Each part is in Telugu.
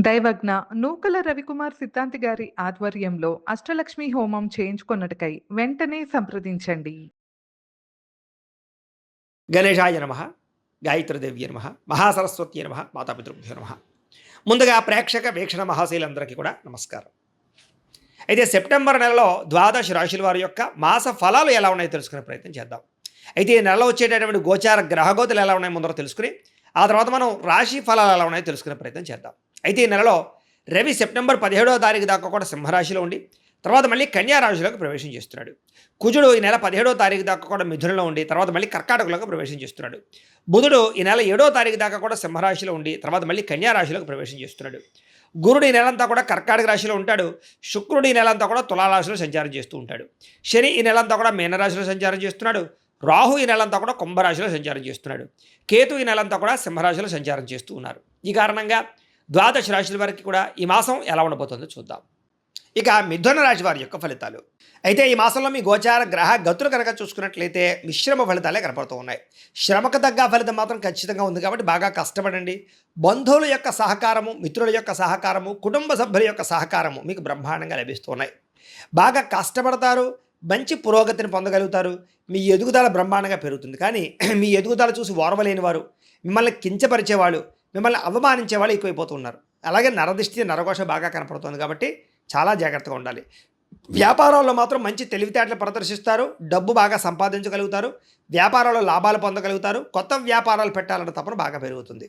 దైవజ్ఞ నూకల రవికుమార్ సిద్ధాంతి గారి ఆధ్వర్యంలో అష్టలక్ష్మి హోమం చేయించుకొనుటకై వెంటనే సంప్రదించండి. గణేశాయ నమ, గాయత్రీదేవ్య నమ, మహాసరస్వతి నమ, మాతాపితృభ్యో నమ. ముందుగా ప్రేక్షక వీక్షణ మహాశైలందరికీ కూడా నమస్కారం. అయితే సెప్టెంబర్ నెలలో ద్వాదశ రాశుల వారి యొక్క మాస ఫలాలు ఎలా ఉన్నాయో తెలుసుకునే ప్రయత్నం చేద్దాం. అయితే ఈ నెలలో వచ్చేటటువంటి గోచార గ్రహగోతులు ఎలా ఉన్నాయో ముందర తెలుసుకుని ఆ తర్వాత మనం రాశి ఫలాలు ఎలా ఉన్నాయో తెలుసుకునే ప్రయత్నం చేద్దాం. అయితే ఈ నెలలో రవి సెప్టెంబర్ 17వ తారీఖు దాకా కూడా సింహరాశిలో ఉండి తర్వాత మళ్ళీ కన్యా రాశిలోకి ప్రవేశం చేస్తున్నాడు. కుజుడు ఈ నెల 17వ తారీఖు దాకా కూడా మిథునంలో ఉండి తర్వాత మళ్ళీ కర్కాటకలోకి ప్రవేశం చేస్తున్నాడు. బుధుడు ఈ నెల 7వ తారీఖు దాకా కూడా సింహరాశిలో ఉండి తర్వాత మళ్ళీ కన్యా రాశిలోకి ప్రవేశం చేస్తున్నాడు. గురుడు ఈ నెలంతా కూడా కర్కాటక రాశిలో ఉంటాడు. శుక్రుడు ఈ నెలంతా కూడా తులారాశిలో సంచారం చేస్తూ ఉంటాడు. శని ఈ నెలంతా కూడా మీనరాశిలో సంచారం చేస్తున్నాడు. రాహు ఈ నెలంతా కూడా కుంభరాశిలో సంచారం చేస్తున్నాడు. కేతు ఈ నెలంతా కూడా సింహరాశిలో సంచారం చేస్తూ ఉన్నారు. ఈ కారణంగా ద్వాదశ రాశుల వారికి కూడా ఈ మాసం ఎలా ఉండబోతుందో చూద్దాం. ఇక మిథున రాశి వారి యొక్క ఫలితాలు. అయితే ఈ మాసంలో మీ గోచార గ్రహ గతులు కనుక చూసుకున్నట్లయితే మిశ్రమ ఫలితాలే కనపడుతూ ఉన్నాయి. శ్రమకు తగ్గ ఫలితం మాత్రం ఖచ్చితంగా ఉంది కాబట్టి బాగా కష్టపడండి. బంధువుల యొక్క సహకారము, మిత్రుల యొక్క సహకారము, కుటుంబ సభ్యుల యొక్క సహకారము మీకు బ్రహ్మాండంగా లభిస్తున్నాయి. బాగా కష్టపడతారు, మంచి పురోగతిని పొందగలుగుతారు. మీ ఎదుగుదల బ్రహ్మాండంగా పెరుగుతుంది. కానీ మీ ఎదుగుదల చూసి ఓర్వలేని వారు, మిమ్మల్ని కించపరిచేవాళ్ళు, మిమ్మల్ని అవమానించేవాళ్ళు ఎక్కువైపోతూ ఉన్నారు. అలాగే నరదిష్టి నరఘోష బాగా కనపడుతుంది కాబట్టి చాలా జాగ్రత్తగా ఉండాలి. వ్యాపారాల్లో మాత్రం మంచి తెలివితేటలు ప్రదర్శిస్తారు. డబ్బు బాగా సంపాదించగలుగుతారు. వ్యాపారాల్లో లాభాలు పొందగలుగుతారు. కొత్త వ్యాపారాలు పెట్టాలన్న తపన బాగా పెరుగుతుంది.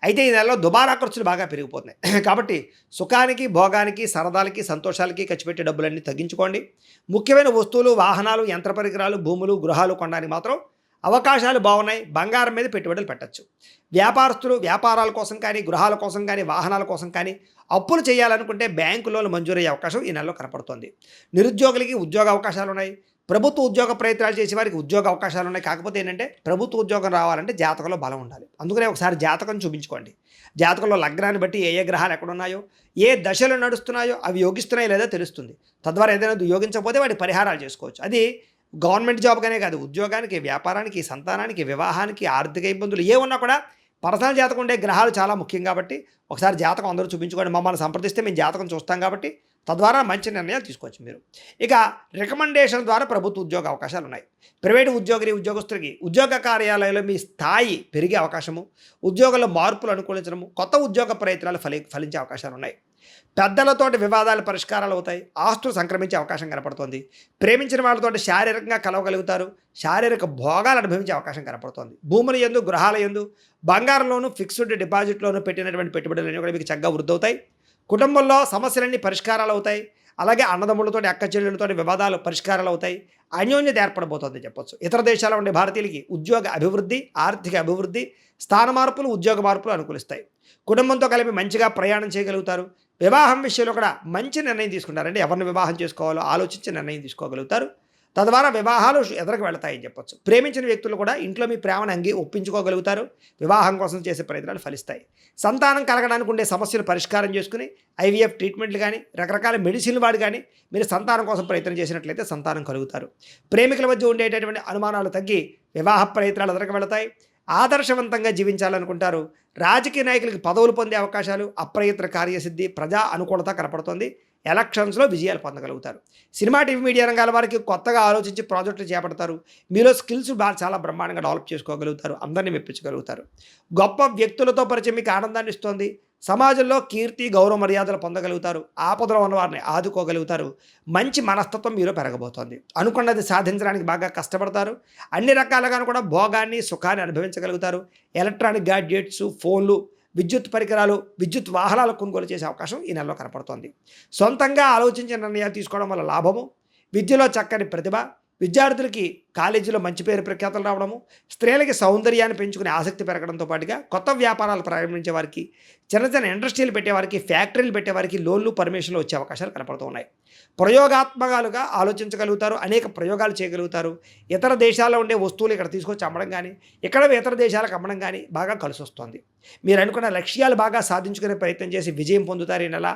అయితే ఈ నెలలో దుబారా ఖర్చులు బాగా పెరిగిపోతున్నాయి కాబట్టి సుఖానికి, భోగానికి, సరదాలకి, సంతోషాలకి ఖర్చు పెట్టే డబ్బులన్నీ తగ్గించుకోండి. ముఖ్యమైన వస్తువులు, వాహనాలు, యంత్ర పరికరాలు, భూములు, గృహాలు కొనడానికి మాత్రం అవకాశాలు బాగున్నాయి. బంగారం మీద పెట్టుబడులు పెట్టచ్చు. వ్యాపారస్తులు వ్యాపారాల కోసం కానీ, గృహాల కోసం కానీ, వాహనాల కోసం కానీ అప్పులు చేయాలనుకుంటే బ్యాంకు లోన్లు మంజూరయ్యే అవకాశం ఈ నెలలో కనపడుతోంది. నిరుద్యోగులకి ఉద్యోగ అవకాశాలు ఉన్నాయి. ప్రభుత్వ ఉద్యోగ ప్రయత్నాలు చేసే వారికి ఉద్యోగ అవకాశాలు ఉన్నాయి. కాకపోతే ఏంటంటే ప్రభుత్వ ఉద్యోగం రావాలంటే జాతకంలో బలం ఉండాలి. అందుకనే ఒకసారి జాతకం చూపించుకోండి. జాతకంలో లగ్నాన్ని బట్టి ఏ ఏ గ్రహాలు ఎక్కడున్నాయో, ఏ దశలు నడుస్తున్నాయో అవి యోగిస్తున్నాయో లేదో తెలుస్తుంది. తద్వారా ఏదైనా యోగించకపోతే వాటి పరిహారాలు చేసుకోవచ్చు. అది గవర్నమెంట్ జాబ్గానే కాదు, ఉద్యోగానికి, వ్యాపారానికి, సంతానానికి, వివాహానికి, ఆర్థిక ఇబ్బందులు ఏ ఉన్నా కూడా పర్సనల్ జాతకం ఉండే గ్రహాలు చాలా ముఖ్యం కాబట్టి ఒకసారి జాతకం అందరూ చూపించుకోండి. మమ్మల్ని సంప్రదిస్తే మేము జాతకం చూస్తాం కాబట్టి తద్వారా మంచి నిర్ణయాలు తీసుకోవచ్చు మీరు. ఇక రికమెండేషన్ ద్వారా ప్రభుత్వ ఉద్యోగ అవకాశాలు ఉన్నాయి. ప్రైవేటు ఉద్యోగస్తులకి ఉద్యోగ కార్యాలయంలో మీ స్థాయి పెరిగే అవకాశము, ఉద్యోగంలో మార్పులు అనుకూలించడము, కొత్త ఉద్యోగ ప్రయత్నాలు ఫలించే అవకాశాలు ఉన్నాయి. పెద్దలతోటి వివాదాలు పరిష్కారాలు అవుతాయి. ఆస్తులు సంక్రమించే అవకాశం కనపడుతోంది. ప్రేమించిన వాళ్ళతోటి శారీరకంగా కలవగలుగుతారు. శారీరక భోగాలు అనుభవించే అవకాశం కనపడుతోంది. భూముల యందు, గృహాల యందు, బంగారంలోను, ఫిక్స్డ్ డిపాజిట్లోనూ పెట్టినటువంటి పెట్టుబడులన్నీ కూడా మీకు చక్కగా వృద్ధి అవుతాయి. కుటుంబంలో సమస్యలన్నీ పరిష్కారాలు అవుతాయి. అలాగే అన్నదమ్ములతోటి, అక్క చెల్లెళ్ళతోటి వివాదాలు పరిష్కారాలు అవుతాయి. అన్యోన్యత ఏర్పడబోతోంది చెప్పొచ్చు. ఇతర దేశాల్లో ఉండే భారతీయులకి ఉద్యోగ అభివృద్ధి, ఆర్థిక అభివృద్ధి, స్థాన మార్పులు, ఉద్యోగ మార్పులు అనుకూలిస్తాయి. కుటుంబంతో కలిపి మంచిగా ప్రయాణం చేయగలుగుతారు. వివాహం విషయంలో కూడా మంచి నిర్ణయం తీసుకుంటారంటే ఎవరిని వివాహం చేసుకోవాలో ఆలోచించి నిర్ణయం తీసుకోగలుగుతారు. తద్వారా వివాహాలు ఎదురుకు వెళతాయని చెప్పొచ్చు. ప్రేమించిన వ్యక్తులు కూడా ఇంట్లో మీ ప్రేమను ఒప్పించుకోగలుగుతారు. వివాహం కోసం చేసే ప్రయత్నాలు ఫలిస్తాయి. సంతానం కలగడానికి ఉండే సమస్యలు పరిష్కారం చేసుకుని ఐవీఎఫ్ ట్రీట్మెంట్లు కానీ, రకరకాల మెడిసిన్లు వాడి కానీ మీరు సంతానం కోసం ప్రయత్నం చేసినట్లయితే సంతానం కలుగుతారు. ప్రేమికుల మధ్య ఉండేటటువంటి అనుమానాలు తగ్గి వివాహ ప్రయత్నాలు ఎదురుకు వెళతాయి. ఆదర్శవంతంగా జీవించాలనుకుంటారు. రాజకీయ నాయకులకి పదవులు పొందే అవకాశాలు, అప్రయత్న కార్యసిద్ధి, ప్రజా అనుకూలత కనపడుతోంది. ఎలక్షన్స్లో విజయాలు పొందగలుగుతారు. సినిమా, టీవీ, మీడియా రంగాల వారికి కొత్తగా ఆలోచించి ప్రాజెక్టులు చేపడతారు. మీలో స్కిల్స్ చాలా బ్రహ్మాండంగా డెవలప్ చేసుకోగలుగుతారు. అందరినీ మెప్పించగలుగుతారు. గొప్ప వ్యక్తులతో పరిచయం మీకు ఆనందాన్ని ఇస్తుంది. సమాజంలో కీర్తి, గౌరవ మర్యాదలు పొందగలుగుతారు. ఆపదలో ఉన్న వారిని ఆదుకోగలుగుతారు. మంచి మనస్తత్వం మీలో పెరగబోతోంది. అనుకున్నది సాధించడానికి బాగా కష్టపడతారు. అన్ని రకాలుగాను కూడా భోగాన్ని, సుఖాన్ని అనుభవించగలుగుతారు. ఎలక్ట్రానిక్ గ్యాడ్జెట్స్, ఫోన్లు, విద్యుత్ పరికరాలు, విద్యుత్ వాహనాలు కొనుగోలు చేసే అవకాశం ఈ నెలలో కనపడుతోంది. సొంతంగా ఆలోచించిన నిర్ణయాలు తీసుకోవడం వల్ల లాభము, విద్యలో చక్కని ప్రతిభ, విద్యార్థులకి కాలేజీలో మంచి పేరు ప్రఖ్యాతలు రావడము, స్త్రీలకి సౌందర్యాన్ని పెంచుకునే ఆసక్తి పెరగడంతో పాటుగా కొత్త వ్యాపారాలు ప్రారంభించే వారికి, చిన్న చిన్న ఇండస్ట్రీలు పెట్టేవారికి, ఫ్యాక్టరీలు పెట్టేవారికి లోన్లు, పర్మిషన్లు వచ్చే అవకాశాలు కనపడుతూ ఉన్నాయి. ప్రయోగాత్మకాలుగా ఆలోచించగలుగుతారు. అనేక ప్రయోగాలు చేయగలుగుతారు. ఇతర దేశాల్లో ఉండే వస్తువులు ఇక్కడ తీసుకొచ్చి అమ్మడం కానీ, ఇక్కడ ఇతర దేశాలకు అమ్మడం కానీ బాగా కలిసి వస్తుంది. మీరు అనుకున్న లక్ష్యాలు బాగా సాధించుకునే ప్రయత్నం చేసి విజయం పొందుతారు. ఈ నెల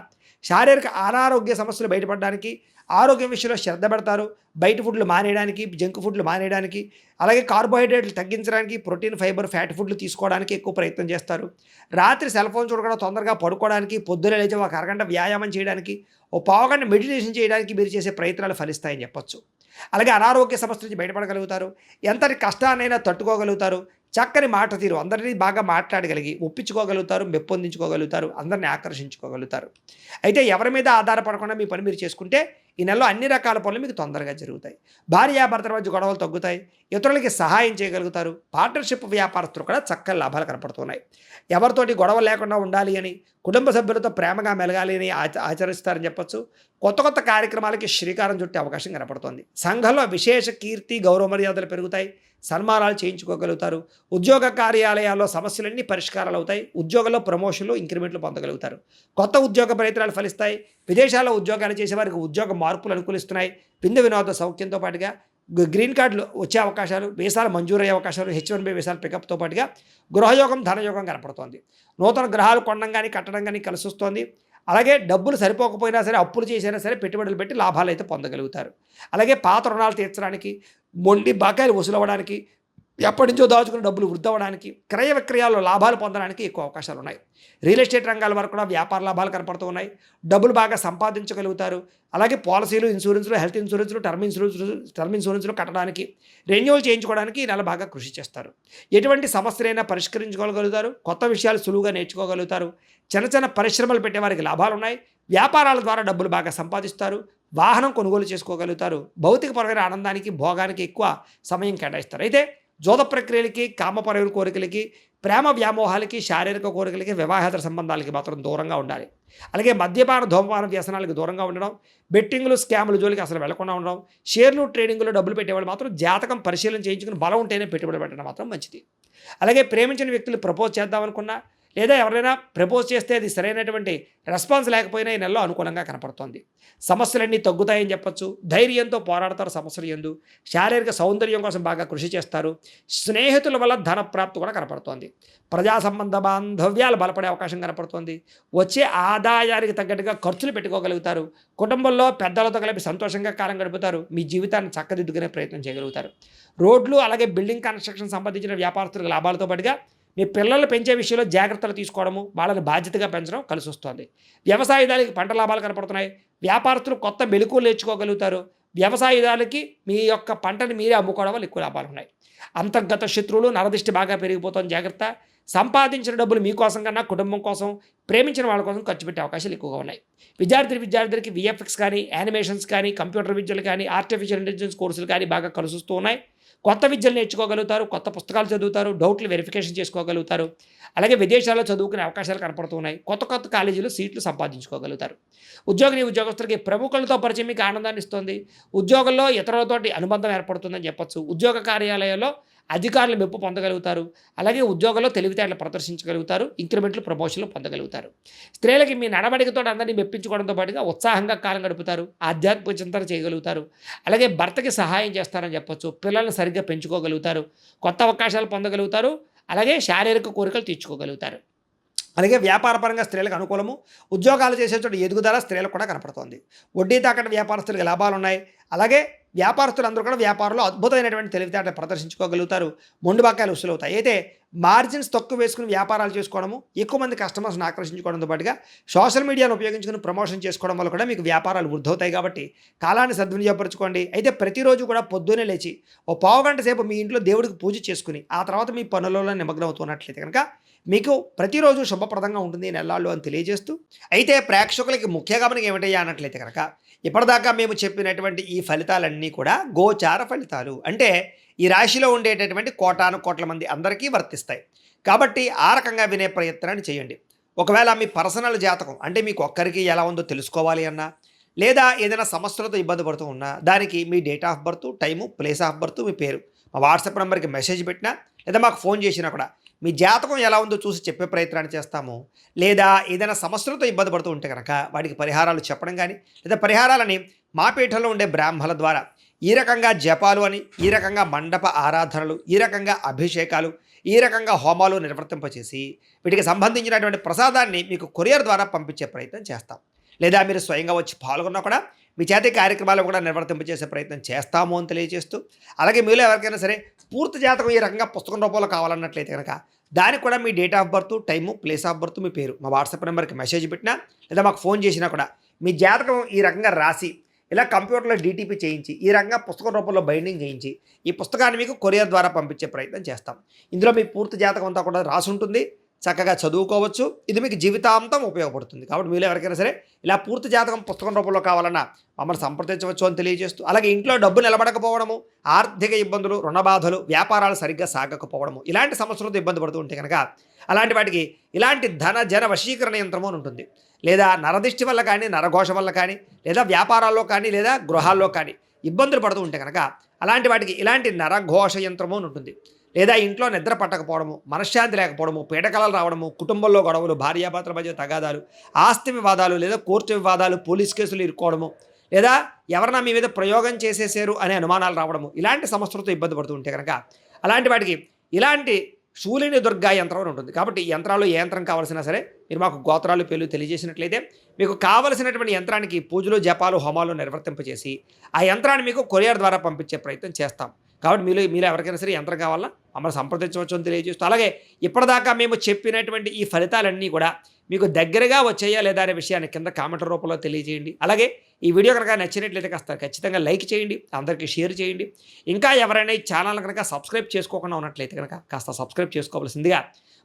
శారీరక అనారోగ్య సమస్యలు బయటపడడానికి, ఆరోగ్యం విషయంలో శ్రద్ధ పెడతారు. బయట ఫుడ్లు మానేయడానికి, జంక్ ఫుడ్లు మానేయడానికి, అలాగే కార్బోహైడ్రేట్లు తగ్గించడానికి, ప్రోటీన్, ఫైబర్, ఫ్యాట్ ఫుడ్లు తీసుకోవడానికి ఎక్కువ ప్రయత్నం చేస్తారు. రాత్రి సెల్ ఫోన్ చూడకుండా తొందరగా పడుకోవడానికి, పొద్దున్నే లేచి ఒక అరగంట వ్యాయామం చేయడానికి, ఓ పావుగంట మెడిటేషన్ చేయడానికి మీరు చేసే ప్రయత్నాలు ఫలిస్తాయని చెప్పొచ్చు. అలాగే అనారోగ్య సమస్యల నుంచి బయటపడగలుగుతారు. ఎంతటి కష్టాన్నైనా తట్టుకోగలుగుతారు. చక్కని మాట తీరు, అందరినీ బాగా మాట్లాడగలిగి ఒప్పించుకోగలుగుతారు, మెప్పొందించుకోగలుగుతారు, అందరిని ఆకర్షించుకోగలుగుతారు. అయితే ఎవరి మీద ఆధారపడకుండా మీ పని మీరు చేసుకుంటే ఈ నెలలో అన్ని రకాల పనులు మీకు తొందరగా జరుగుతాయి. భార్యాభర్తల మధ్య గొడవలు తగ్గుతాయి. ఇతరులకి సహాయం చేయగలుగుతారు. పార్ట్నర్షిప్ వ్యాపారస్తులు కూడా చక్కని లాభాలు కనపడుతున్నాయి. ఎవరితోటి గొడవ లేకుండా ఉండాలి అని, కుటుంబ సభ్యులతో ప్రేమగా మెలగాలి అని ఆచరిస్తారని చెప్పొచ్చు. కొత్త కొత్త కార్యక్రమాలకి శ్రీకారం చుట్టే అవకాశం కనపడుతోంది. సంఘంలో విశేష కీర్తి, గౌరవ మర్యాదలు పెరుగుతాయి. సన్మానాలు చేయించుకోగలుగుతారు. ఉద్యోగ కార్యాలయాల్లో సమస్యలన్నీ పరిష్కారాలు అవుతాయి. ఉద్యోగంలో ప్రమోషన్లు, ఇంక్రిమెంట్లు పొందగలుగుతారు. కొత్త ఉద్యోగ ప్రయత్నాలు ఫలిస్తాయి. విదేశాల్లో ఉద్యోగాలు చేసే వారికి ఉద్యోగ మార్పులు అనుకూలిస్తున్నాయి. విందు వినోద సౌఖ్యంతో పాటుగా గ్రీన్ కార్డులు వచ్చే అవకాశాలు, వీసాలు మంజూరయ్యే అవకాశాలు, H1B వీసాలు పికప్తో పాటుగా గృహయోగం, ధనయోగం కనపడుతోంది. నూతన గ్రహాలు కొనడం కానీ కట్టడం కానీ కలిసి వస్తోంది. అలాగే డబ్బులు సరిపోకపోయినా సరే, అప్పులు చేసినా సరే పెట్టుబడులు పెట్టి లాభాలు అయితే పొందగలుగుతారు. అలాగే పాత రుణాలు తీర్చడానికి, మొండి బకాయిలు వసూలవ్వడానికి, ఎప్పటి నుంచో దాచుకున్న డబ్బులు వృద్ధవడానికి, క్రయ విక్రయాల్లో లాభాలు పొందడానికి ఎక్కువ అవకాశాలు ఉన్నాయి. రియల్ ఎస్టేట్ రంగాల వరకు కూడా వ్యాపార లాభాలు కనపడుతూ ఉన్నాయి. డబ్బులు బాగా సంపాదించగలుగుతారు. అలాగే పాలసీలు, ఇన్సూరెన్స్లు, హెల్త్ ఇన్సూరెన్స్లు, టర్మ్ ఇన్సూరెన్స్లు కట్టడానికి, రెన్యూవల్ చేయించుకోవడానికి ఈ నెల బాగా కృషి చేస్తారు. ఎటువంటి సమస్యలైనా పరిష్కరించుకోగలుగుతారు. కొత్త విషయాలు సులువుగా నేర్చుకోగలుగుతారు. చిన్న చిన్న పరిశ్రమలు పెట్టే వారికి లాభాలు ఉన్నాయి. వ్యాపారాల ద్వారా డబ్బులు బాగా సంపాదిస్తారు. వాహనం కొనుగోలు చేసుకోగలుగుతారు. భౌతికపరమైన ఆనందానికి, భోగానికి ఎక్కువ సమయం కేటాయిస్తారు. అయితే జోద ప్రక్రియలకి, కామపరమైన కోరికలకి, ప్రేమ వ్యామోహాలకి, శారీరక కోరికలకి, వివాహేతర సంబంధాలకి మాత్రం దూరంగా ఉండాలి. అలాగే మద్యపాన, ధూమపాన వ్యసనాలకు దూరంగా ఉండడం, బెట్టింగ్లు, స్కాముల జోలికి అసలు వెళ్లకుండా ఉండడం, షేర్లు, ట్రేడింగ్లో డబ్బులు పెట్టేవాళ్ళు మాత్రం జాతకం పరిశీలన చేయించుకుని బలం ఉంటేనే పెట్టుబడి పెట్టడం మాత్రం మంచిది. అలాగే ప్రేమించిన వ్యక్తులు ప్రపోజ్ చేద్దామనుకున్నా, లేదా ఎవరైనా ప్రపోజ్ చేస్తే అది సరైనటువంటి రెస్పాన్స్ లేకపోయినా ఈ నెలలో అనుకూలంగా కనపడుతోంది. సమస్యలన్నీ తగ్గుతాయని చెప్పొచ్చు. ధైర్యంతో పోరాడతారు సమస్యలు యందు. శారీరక సౌందర్యం కోసం బాగా కృషి చేస్తారు. స్నేహితుల వల్ల ధన ప్రాప్తి కూడా కనపడుతోంది. ప్రజా సంబంధ బాంధవ్యాలు బలపడే అవకాశం కనపడుతోంది. వచ్చే ఆదాయానికి తగ్గట్టుగా ఖర్చులు పెట్టుకోగలుగుతారు. కుటుంబంలో పెద్దలతో కలిపి సంతోషంగా కాలం గడుపుతారు. మీ జీవితాన్ని చక్కదిద్దుకునే ప్రయత్నం చేయగలుగుతారు. రోడ్లు, అలాగే బిల్డింగ్ కన్స్ట్రక్షన్ సంబంధించిన వ్యాపారస్తులకు లాభాలతో పాటుగా మీ పిల్లలు పెంచే విషయంలో జాగ్రత్తలు తీసుకోవడము, వాళ్ళని బాధ్యతగా పెంచడం కలిసి వస్తుంది. వ్యవసాయదారులకి పంట లాభాలు కనపడుతున్నాయి. వ్యాపారస్తులు కొత్త మెలకువలు నేర్చుకోగలుగుతారు. వ్యవసాయదారులకి మీ యొక్క పంటని మీరే అమ్ముకోవడం వల్ల ఎక్కువ లాభాలు ఉన్నాయి. అంతర్గత శత్రువులు, నరదిష్టి బాగా పెరిగిపోతుంది, జాగ్రత్త. సంపాదించిన డబ్బులు మీకోసం కన్నా కుటుంబం కోసం, ప్రేమించిన వాళ్ళ కోసం ఖర్చు పెట్టే అవకాశాలు ఎక్కువగా ఉన్నాయి. విద్యార్థులకి VFX కానీ, యానిమేషన్స్ కానీ, కంప్యూటర్ విద్యలు కానీ, ఆర్టిఫిషియల్ ఇంటెలిజెన్స్ కోర్సులు కానీ బాగా కలిసి వస్తూ ఉన్నాయి. కొత్త విద్యలు నేర్చుకోగలుగుతారు. కొత్త పుస్తకాలు చదువుతారు. డౌట్లు వెరిఫికేషన్ చేసుకోగలుగుతారు. అలాగే విదేశాల్లో చదువుకునే అవకాశాలు కనపడుతున్నాయి. కొత్త కొత్త కాలేజీలో సీట్లు సంపాదించుకోగలుగుతారు. ఉద్యోగస్తులకి ప్రముఖులతో పరిచయం మీకు ఆనందాన్ని ఇస్తుంది. ఉద్యోగంలో ఇతరులతోటి అనుబంధం ఏర్పడుతుందని చెప్పొచ్చు. ఉద్యోగ కార్యాలయాల్లో అధికారులు మెప్పు పొందగలుగుతారు. అలాగే ఉద్యోగంలో తెలివితేటలు ప్రదర్శించగలుగుతారు. ఇంక్రిమెంట్లు, ప్రమోషన్లు పొందగలుగుతారు. స్త్రీలకి మీ నడవడికతో అందరినీ మెప్పించుకోవడంతో పాటుగా ఉత్సాహంగా కాలం గడుపుతారు. ఆధ్యాత్మిక చింతన చేయగలుగుతారు. అలాగే భర్తకి సహాయం చేస్తారని చెప్పొచ్చు. పిల్లల్ని సరిగ్గా పెంచుకోగలుగుతారు. కొత్త అవకాశాలు పొందగలుగుతారు. అలాగే శారీరక కోరికలు తీర్చుకోగలుగుతారు. అలాగే వ్యాపారపరంగా స్త్రీలకు అనుకూలము. ఉద్యోగాలు చేసే చోట ఎదుగుదల స్త్రీలకు కూడా కనపడుతోంది. వడ్డీ తాకట్టు వ్యాపారస్తులకు లాభాలు ఉన్నాయి. అలాగే వ్యాపారస్తులందరూ కూడా వ్యాపారంలో అద్భుతమైనటువంటి తెలివితేటలు ప్రదర్శించుకోగలుగుతారు. మొండి బకాయిలు వసూలు అవుతాయి. అయితే మార్జిన్స్ తక్కువ వేసుకుని వ్యాపారాలు చేసుకోవడము, ఎక్కువ మంది కస్టమర్స్ని ఆకర్షించుకోవడంతో పాటుగా సోషల్ మీడియాను ఉపయోగించుకుని ప్రమోషన్ చేసుకోవడం వల్ల కూడా మీకు వ్యాపారాలు వృద్ధవుతాయి. కాబట్టి కాలాన్ని సద్వినియోగపరచుకోండి. అయితే ప్రతిరోజు కూడా పొద్దున్నే లేచి ఓ పావుగంట సేపు మీ ఇంట్లో దేవుడికి పూజ చేసుకుని ఆ తర్వాత మీ పనులలో నిమగ్నం అవుతున్నట్లయితే కనుక మీకు ప్రతిరోజు శుభప్రదంగా ఉంటుంది నెలలు అని తెలియజేస్తూ, అయితే ప్రేక్షకులకి ముఖ్య గమనిక ఏమిటయ్యా అన్నట్లయితే కనుక ఇప్పటిదాకా మేము చెప్పినటువంటి ఈ ఫలితాలన్నీ కూడా గోచార ఫలితాలు. అంటే ఈ రాశిలో ఉండేటటువంటి కోటాను కోట్ల మంది అందరికీ వర్తిస్తాయి. కాబట్టి ఆ రకంగా వినే ప్రయత్నాన్ని చేయండి. ఒకవేళ మీ పర్సనల్ జాతకం అంటే మీకు ఒక్కరికి ఎలా ఉందో తెలుసుకోవాలి అన్నా, లేదా ఏదైనా సమస్యలతో ఇబ్బంది పడుతూ ఉన్నా, దానికి మీ date of birth, time, place of birth, మీ పేరు మా వాట్సాప్ నెంబర్కి మెసేజ్ పెట్టినా, లేదా మాకు ఫోన్ చేసినా కూడా మీ జాతకం ఎలా ఉందో చూసి చెప్పే ప్రయత్నాన్ని చేస్తాము. లేదా ఏదైనా సమస్యలతో ఇబ్బంది పడుతూ ఉంటే కనుక వాటికి పరిహారాలు చెప్పడం కానీ, లేదా పరిహారాలని మా పీఠంలో ఉండే బ్రాహ్మణుల ద్వారా ఈ రకంగా జపాలు అని, ఈ రకంగా మండప ఆరాధనలు, ఈ రకంగా అభిషేకాలు, ఈ రకంగా హోమాలు నిర్వర్తింపచేసి వీటికి సంబంధించినటువంటి ప్రసాదాన్ని మీకు కొరియర్ ద్వారా పంపించే ప్రయత్నం చేస్తాం. లేదా మీరు స్వయంగా వచ్చి పాల్గొన్నా కూడా మీ చేత ఈ కార్యక్రమాలు కూడా నిర్వర్తింపజేసే ప్రయత్నం చేస్తాము అని తెలియజేస్తూ, అలాగే మీలో ఎవరికైనా సరే పూర్తి జాతకం ఈ రకంగా పుస్తకం రూపంలో కావాలన్నట్లయితే కనుక దానికి కూడా మీ date of birth, time, place of birth, మీ పేరు మా వాట్సాప్ నెంబర్కి మెసేజ్ పెట్టినా లేదా మాకు ఫోన్ చేసినా కూడా మీ జాతకం ఈ రకంగా రాసి ఇలా కంప్యూటర్లో డీటీపీ చేయించి ఈ రకంగా పుస్తకం రూపంలో బైండింగ్ చేయించి ఈ పుస్తకాన్ని మీకు కొరియర్ ద్వారా పంపించే ప్రయత్నం చేస్తాం. ఇందులో మీ పూర్తి జాతకం అంతా కూడా రాసి ఉంటుంది, చక్కగా చదువుకోవచ్చు. ఇది మీకు జీవితాంతం ఉపయోగపడుతుంది. కాబట్టి మీరు ఎవరికైనా సరే ఇలా పూర్తి జాతకం పుస్తకం రూపంలో కావాలన్నా మమ్మల్ని సంప్రదించవచ్చు అని తెలియజేస్తూ, అలాగే ఇంట్లో డబ్బు నిలబడకపోవడము, ఆర్థిక ఇబ్బందులు, రుణ బాధలు, వ్యాపారాలు సరిగ్గా సాగకపోవడము, ఇలాంటి సమస్యలతో ఇబ్బంది పడుతూ ఉంటే కనుక అలాంటి వాటికి ఇలాంటి ధన జన వశీకరణ యంత్రము అని ఉంటుంది. లేదా నరదిష్టి వల్ల కానీ, నరఘోష వల్ల కానీ, లేదా వ్యాపారాల్లో కానీ, లేదా గృహాల్లో కానీ ఇబ్బందులు పడుతూ ఉంటే కనుక అలాంటి వాటికి ఇలాంటి నరఘోష యంత్రము అని ఉంటుంది. లేదా ఇంట్లో నిద్ర పట్టకపోవడము, మనశ్శాంతి లేకపోవడము, పీడకలలు రావడము, కుటుంబంలో గొడవలు, భార్యాభర్తల మధ్య తగాదాలు, ఆస్తి వివాదాలు, లేదా కోర్టు వివాదాలు, పోలీస్ కేసులు ఇరుక్కోవడము, లేదా ఎవరన్నా మీ మీద ప్రయోగం చేసేసారు అనే అనుమానాలు రావడము, ఇలాంటి సమస్యలతో ఇబ్బంది పడుతూ ఉంటే కనుక అలాంటి వాటికి ఇలాంటి శూలిని దుర్గా యంత్రం అని ఉంటుంది. కాబట్టి ఈ యంత్రాలు ఏ యంత్రం కావాల్సినా సరే మీరు మాకు గోత్రాలు పేర్లు తెలియజేసినట్లయితే మీకు కావలసినటువంటి యంత్రానికి పూజలు, జపాలు, హోమాలు నిర్వర్తింపజేసి ఆ యంత్రాన్ని మీకు కొరియర్ ద్వారా పంపించే ప్రయత్నం చేస్తాం. కాబట్టి మీలో ఎవరికైనా సరే యంత్రం కావాలన్నా మమ్మల్ని సంప్రదించవచ్చు అని తెలియజేస్తూ, అలాగే ఇప్పటిదాకా మేము చెప్పినటువంటి ఈ ఫలితాలన్నీ కూడా మీకు దగ్గరగా వచ్చాయా లేదా అనే విషయాన్ని కింద కామెంట్ రూపంలో తెలియజేయండి. అలాగే ఈ వీడియో కనుక నచ్చినట్లయితే కాస్త ఖచ్చితంగా లైక్ చేయండి, అందరికీ షేర్ చేయండి. ఇంకా ఎవరైనా ఈ ఛానల్ కనుక సబ్స్క్రైబ్ చేసుకోకుండా ఉన్నట్లయితే కనుక కాస్త సబ్స్క్రైబ్ చేసుకోవాల్సిందిగా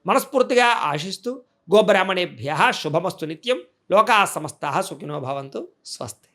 మనస్ఫూర్తిగా ఆశిస్తూ, గోబ్రాహ్మణేభ్యః శుభమస్తు నిత్యం, లోకాః సమస్తాః సుఖినో భవంతు. స్వస్తి.